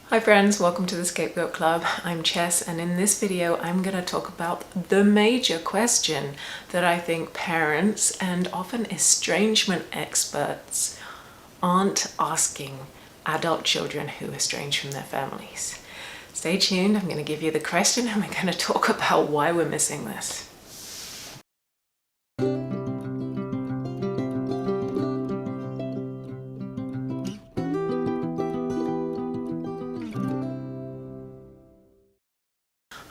Hi friends, welcome to the Scapegoat Club. I'm Chess, and in this video I'm going to talk about the major question that I think parents and often estrangement experts aren't asking adult children who estrange from their families. Stay tuned, I'm going to give you the question and we're going to talk about why we're missing this.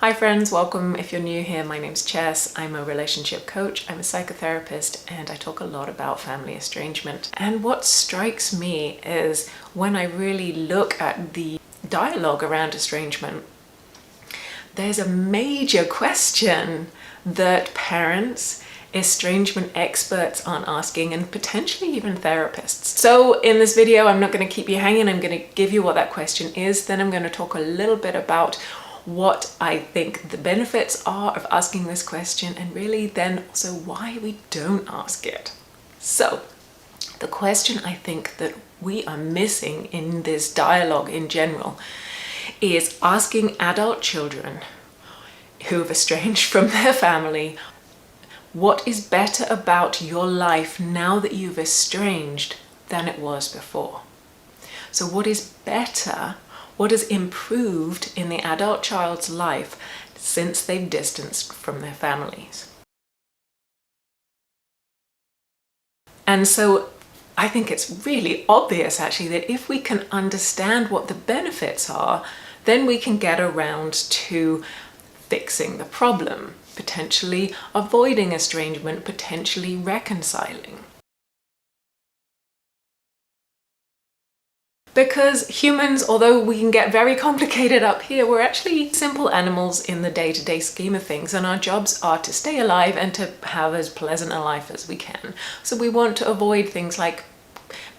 Hi friends, welcome. If you're new here, my name's Chess. I'm a relationship coach, I'm a psychotherapist, and I talk a lot about family estrangement. And what strikes me is when I really look at the dialogue around estrangement, there's a major question that parents, estrangement experts aren't asking, and potentially even therapists. So in this video, I'm not going to keep you hanging. I'm going to give you what that question is. Then I'm going to talk a little bit about what I think the benefits are of asking this question, and really then also why we don't ask it. So the question I think that we are missing in this dialogue in general is asking adult children who have estranged from their family, what is better about your life now that you've estranged than it was before? So what is better? What has improved in the adult child's life since they've distanced from their families? And so I think it's really obvious actually that if we can understand what the benefits are, then we can get around to fixing the problem, potentially avoiding estrangement, potentially reconciling. Because humans, although we can get very complicated up here, we're actually simple animals in the day-to-day scheme of things, and our jobs are to stay alive and to have as pleasant a life as we can. So we want to avoid things like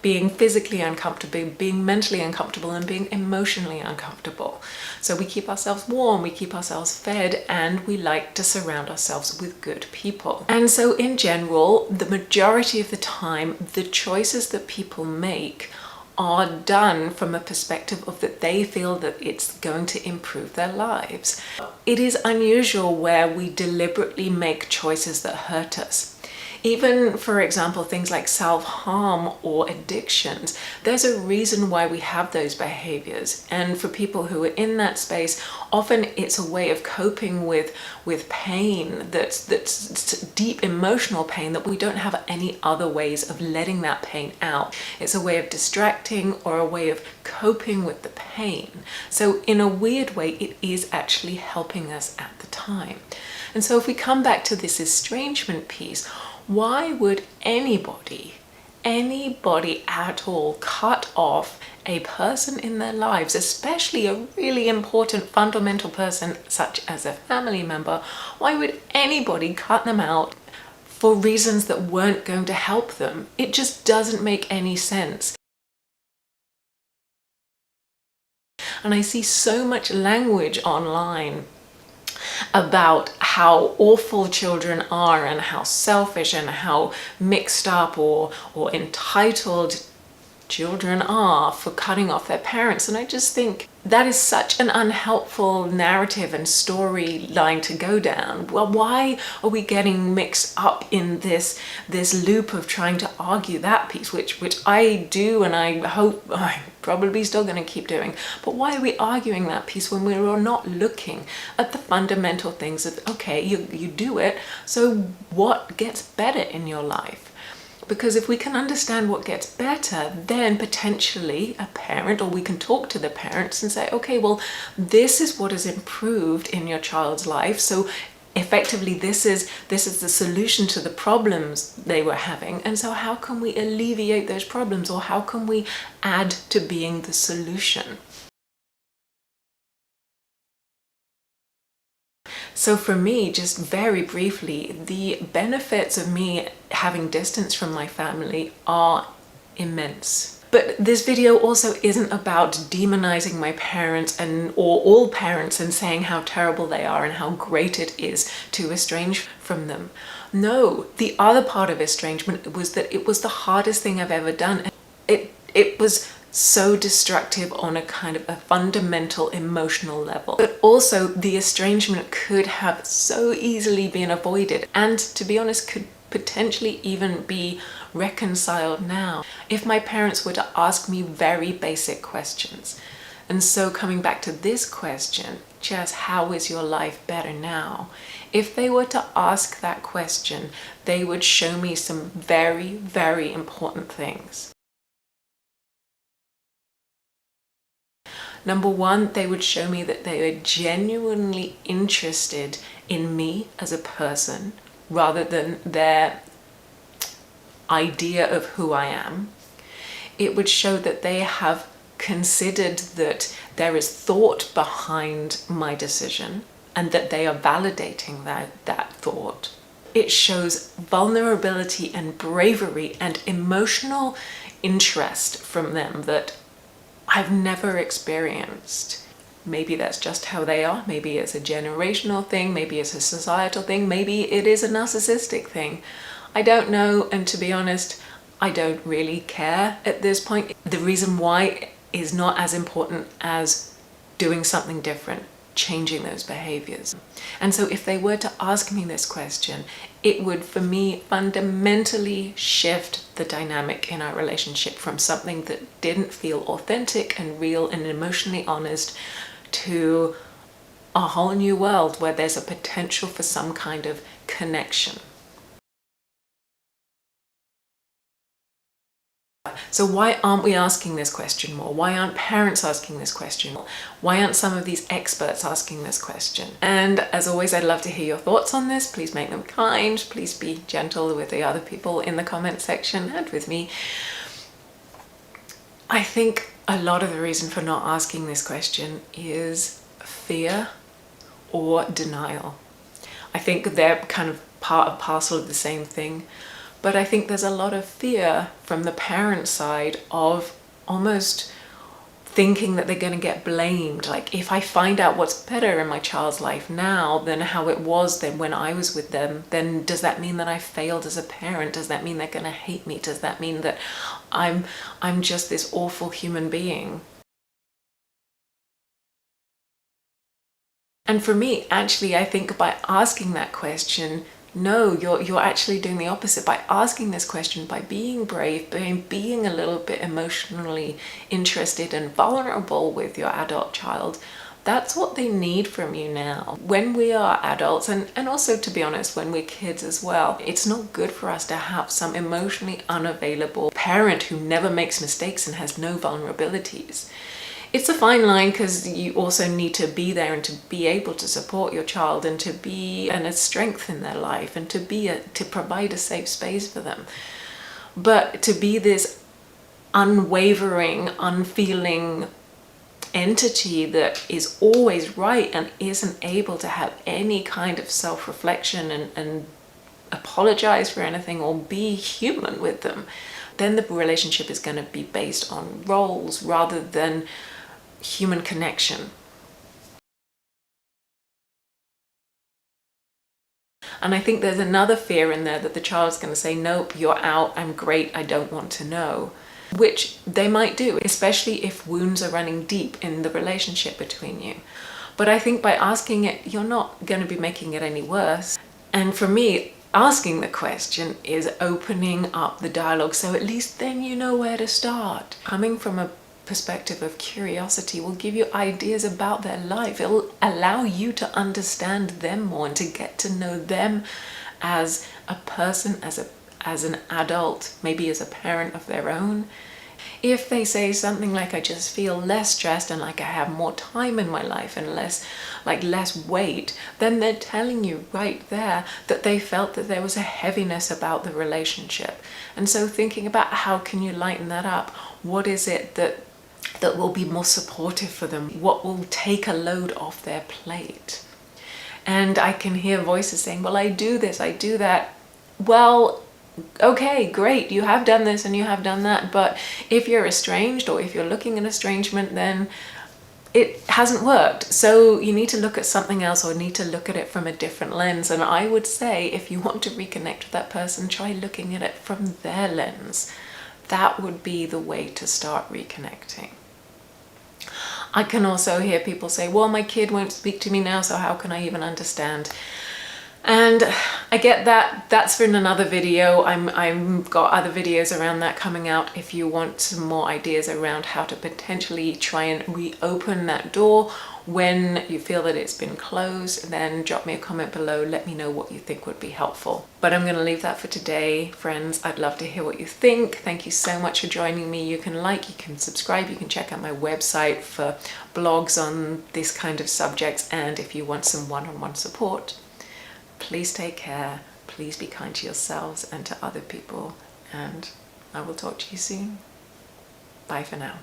being physically uncomfortable, being mentally uncomfortable, and being emotionally uncomfortable. So we keep ourselves warm, we keep ourselves fed, and we like to surround ourselves with good people. And so in general, the majority of the time, the choices that people make are done from a perspective of that they feel that it's going to improve their lives. It is unusual where we deliberately make choices that hurt us. Even, for example, things like self-harm or addictions, there's a reason why we have those behaviors. And for people who are in that space, often it's a way of coping with pain that's deep emotional pain that we don't have any other ways of letting that pain out. It's a way of distracting or a way of coping with the pain. So in a weird way, it is actually helping us at the time. And so if we come back to this estrangement piece, why would anybody at all cut off a person in their lives, especially a really important fundamental person such as a family member? Why would anybody cut them out for reasons that weren't going to help them? It just doesn't make any sense. And I see so much language online about how awful children are and how selfish and how mixed up or entitled children are for cutting off their parents. And I just think that is such an unhelpful narrative and storyline to go down. Well, why are we getting mixed up in this loop of trying to argue that piece, which I do, and I hope I'm probably still going to keep doing. But why are we arguing that piece when we're not looking at the fundamental things of, okay, you do it, so what gets better in your life? Because if we can understand what gets better, then potentially a parent, or we can talk to the parents and say, okay, well, this is what has improved in your child's life. So effectively, this is the solution to the problems they were having. And so how can we alleviate those problems, or how can we add to being the solution? So for me, just very briefly, the benefits of me having distance from my family are immense. But this video also isn't about demonizing my parents or all parents and saying how terrible they are and how great it is to estrange from them. No, the other part of estrangement was that it was the hardest thing I've ever done. It was so destructive on a kind of a fundamental emotional level. But also the estrangement could have so easily been avoided, and to be honest, could potentially even be reconciled now if my parents were to ask me very basic questions. And so coming back to this question, just how is your life better now? If they were to ask that question, they would show me some very, very important things. Number one, they would show me that they were genuinely interested in me as a person rather than their idea of who I am. It would show that they have considered that there is thought behind my decision and that they are validating that thought. It shows vulnerability and bravery and emotional interest from them that I've never experienced. Maybe that's just how they are. Maybe it's a generational thing. Maybe it's a societal thing. Maybe it is a narcissistic thing. I don't know, and to be honest, I don't really care at this point. The reason why is not as important as doing something different, changing those behaviors. And so if they were to ask me this question, it would, for me, fundamentally shift the dynamic in our relationship from something that didn't feel authentic and real and emotionally honest to a whole new world where there's a potential for some kind of connection. So why aren't we asking this question more? Why aren't parents asking this question more? Why aren't some of these experts asking this question? And as always, I'd love to hear your thoughts on this. Please make them kind. Please be gentle with the other people in the comment section and with me. I think a lot of the reason for not asking this question is fear or denial. I think they're kind of part and parcel of the same thing. But I think there's a lot of fear from the parent side of almost thinking that they're going to get blamed. Like, if I find out what's better in my child's life now than how it was then when I was with them, then does that mean that I failed as a parent? Does that mean they're going to hate me? Does that mean that I'm just this awful human being? And for me, actually, I think by asking that question, no, you're actually doing the opposite. By asking this question, by being brave, being a little bit emotionally interested and vulnerable with your adult child, that's what they need from you now. When we are adults, and also, to be honest, when we're kids as well, it's not good for us to have some emotionally unavailable parent who never makes mistakes and has no vulnerabilities. It's a fine line because you also need to be there and to be able to support your child and to be a strength in their life and to provide a safe space for them. But to be this unwavering, unfeeling entity that is always right and isn't able to have any kind of self-reflection and apologize for anything or be human with them, then the relationship is going to be based on roles rather than human connection. And I think there's another fear in there that the child's going to say, nope, you're out, I'm great, I don't want to know. Which they might do, especially if wounds are running deep in the relationship between you. But I think by asking it, you're not going to be making it any worse. And for me, asking the question is opening up the dialogue, so at least then you know where to start. Coming from a perspective of curiosity will give you ideas about their life. It'll allow you to understand them more and to get to know them as a person, as an adult, maybe as a parent of their own. If they say something like, I just feel less stressed and like I have more time in my life and less weight, then they're telling you right there that they felt that there was a heaviness about the relationship. And so thinking about how can you lighten that up? What is it that will be more supportive for them? What will take a load off their plate? And I can hear voices saying, well, I do this, I do that. Well, okay, great, you have done this and you have done that, but if you're estranged or if you're looking at estrangement, then it hasn't worked. So you need to look at something else or need to look at it from a different lens. And I would say, if you want to reconnect with that person, try looking at it from their lens. that would be the way to start reconnecting. I can also hear people say, well, my kid won't speak to me now, so how can I even understand? And I get that. That's for another video. I've got other videos around that coming out. If you want some more ideas around how to potentially try and reopen that door when you feel that it's been closed, then drop me a comment below. Let me know what you think would be helpful. But I'm going to leave that for today, friends. I'd love to hear what you think. Thank you so much for joining me. You can like, you can subscribe, you can check out my website for blogs on this kind of subjects. And if you want some one-on-one support, please take care. Please be kind to yourselves and to other people. And I will talk to you soon. Bye for now.